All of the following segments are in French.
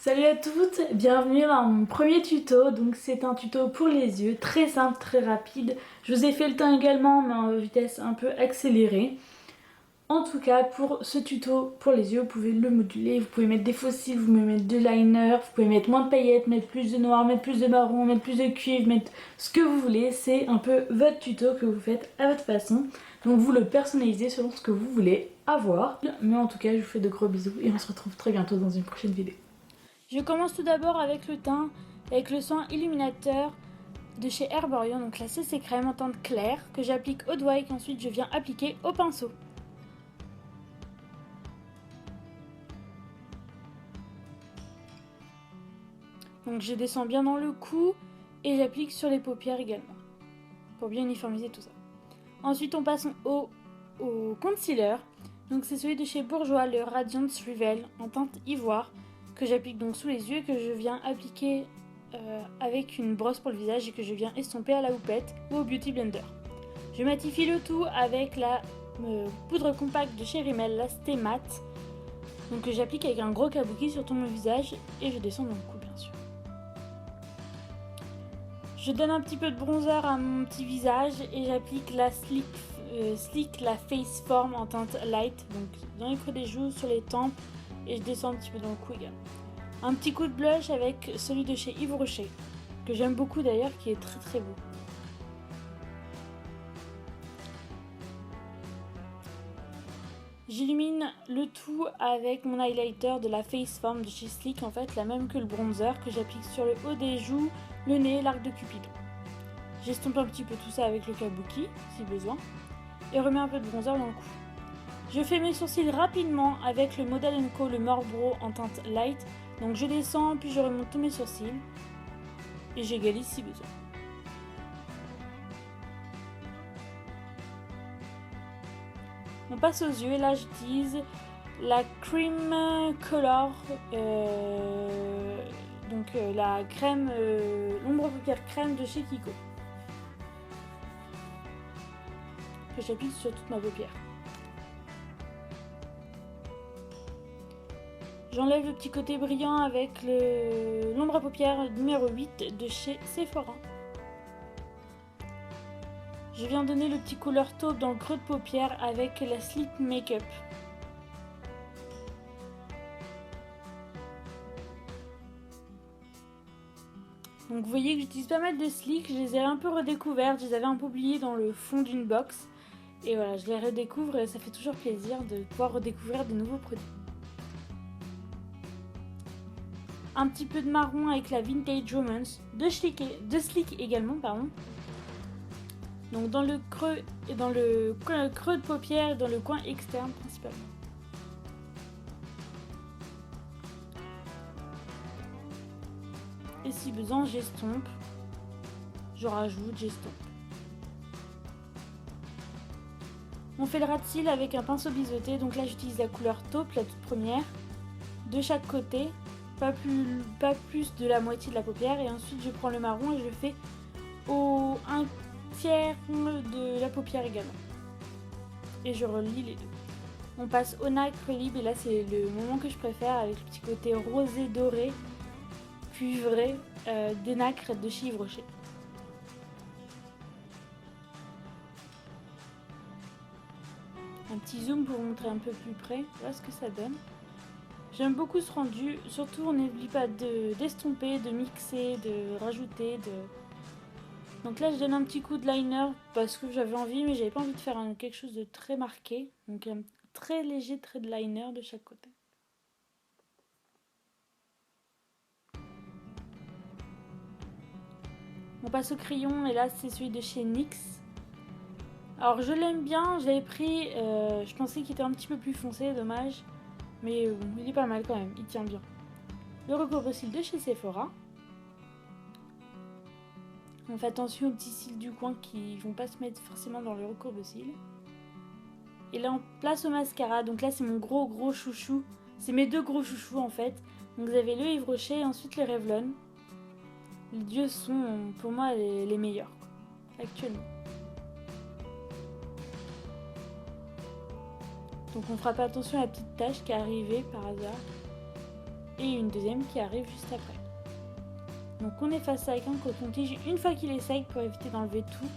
Salut à toutes, bienvenue dans mon premier tuto. Donc c'est un tuto pour les yeux, très simple, très rapide. Je vous ai fait le temps également, mais en vitesse un peu accélérée. En tout cas, pour ce tuto pour les yeux, vous pouvez le moduler. Vous pouvez mettre des faux cils, vous pouvez mettre de liner, vous pouvez mettre moins de paillettes, mettre plus de noir, mettre plus de marron, mettre plus de cuivre, mettre ce que vous voulez. C'est un peu votre tuto que vous faites à votre façon. Donc vous le personnalisez selon ce que vous voulez avoir. Mais en tout cas, je vous fais de gros bisous et on se retrouve très bientôt dans une prochaine vidéo. Je commence tout d'abord avec le teint, avec le soin illuminateur de chez Herborian, donc la CC crème en teinte claire que j'applique au doigt et qu'ensuite je viens appliquer au pinceau. Donc je descends bien dans le cou et j'applique sur les paupières également pour bien uniformiser tout ça. Ensuite on passe au concealer, donc c'est celui de chez Bourjois, le Radiance Reveal en teinte ivoire que j'applique donc sous les yeux et que je viens appliquer avec une brosse pour le visage et que je viens estomper à la houppette ou au Beauty Blender. Je matifie le tout avec la poudre compacte de chez Rimmel, la Stay Matte, donc que j'applique avec un gros kabuki sur tout mon visage et je descends dans le cou bien sûr. Je donne un petit peu de bronzer à mon petit visage et j'applique la Sleek, la Face Form en teinte light, donc dans les creux des joues, sur les tempes et je descends un petit peu dans le cou également. Un petit coup de blush avec celui de chez Yves Rocher, que j'aime beaucoup d'ailleurs, qui est très très beau. J'illumine le tout avec mon highlighter de la Face Form de chez Sleek, en fait la même que le bronzer, que j'applique sur le haut des joues, le nez, l'arc de Cupidon. J'estompe un petit peu tout ça avec le kabuki, si besoin, et remets un peu de bronzer dans le cou. Je fais mes sourcils rapidement avec le Model & Co, le Marlboro en teinte light. Donc je descends, puis je remonte tous mes sourcils et j'égalise si besoin. On passe aux yeux et là j'utilise la Cream Color, la crème, l'ombre paupières crème de chez Kiko, que j'applique sur toute ma paupière. J'enlève le petit côté brillant avec l'ombre à paupières numéro 8 de chez Sephora. Je viens donner le petit couleur taupe dans le creux de paupière avec la Sleek Makeup. Donc vous voyez que j'utilise pas mal de Sleek, je les ai un peu redécouvertes, je les avais un peu oubliées dans le fond d'une box. Et voilà, je les redécouvre et ça fait toujours plaisir de pouvoir redécouvrir de nouveaux produits. Un petit peu de marron avec la Vintage Romance de Sleek également, pardon. Donc dans le creux et dans le creux de paupière et dans le coin externe principalement. Et si besoin, j'estompe. Je rajoute, j'estompe. On fait le ras de cils avec un pinceau biseauté. Donc là, j'utilise la couleur taupe, la toute première, de chaque côté. Pas plus de la moitié de la paupière. Et ensuite, je prends le marron et je le fais au 1/3 de la paupière également. Et je relie les deux. On passe au nacre libre et là, c'est le moment que je préfère avec le petit côté rosé doré, cuivré des nacres de chez Yves Rocher. Un petit zoom pour vous montrer un peu plus près. Voilà ce que ça donne. J'aime beaucoup ce rendu, surtout on n'oublie pas d'estomper, de mixer, de rajouter. Donc là je donne un petit coup de liner parce que j'avais envie, mais j'avais pas envie de faire quelque chose de très marqué. Donc un très léger trait de liner de chaque côté. On passe au crayon et là c'est celui de chez NYX. Alors je l'aime bien, je l'avais pris, je pensais qu'il était un petit peu plus foncé, dommage. Mais il est pas mal quand même, il tient bien. Le recouvre cils de chez Sephora. On fait attention aux petits cils du coin qui vont pas se mettre forcément dans le recouvre cils. Et là on place au mascara, donc là c'est mon gros chouchou. C'est mes deux gros chouchous en fait. Donc vous avez le Yves Rocher et ensuite le Revlon. Les deux sont pour moi les meilleurs actuellement. Donc on fera pas attention à la petite tache qui est arrivée par hasard. et une deuxième qui arrive juste après. Donc on efface ça avec un coton-tige une fois qu'il est sec pour éviter d'enlever tout.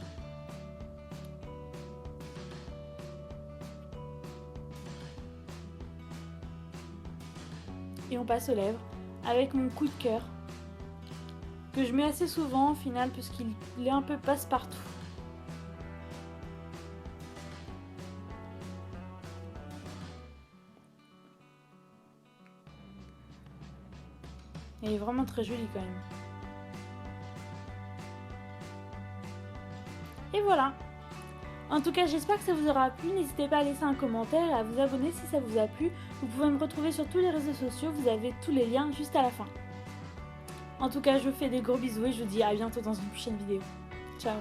Et on passe aux lèvres avec mon coup de cœur que je mets assez souvent au final parce qu'il est un peu passe-partout. Il est vraiment très joli quand même. Et voilà. En tout cas, j'espère que ça vous aura plu. N'hésitez pas à laisser un commentaire et à vous abonner si ça vous a plu. Vous pouvez me retrouver sur tous les réseaux sociaux. Vous avez tous les liens juste à la fin. En tout cas, je vous fais des gros bisous et je vous dis à bientôt dans une prochaine vidéo. Ciao.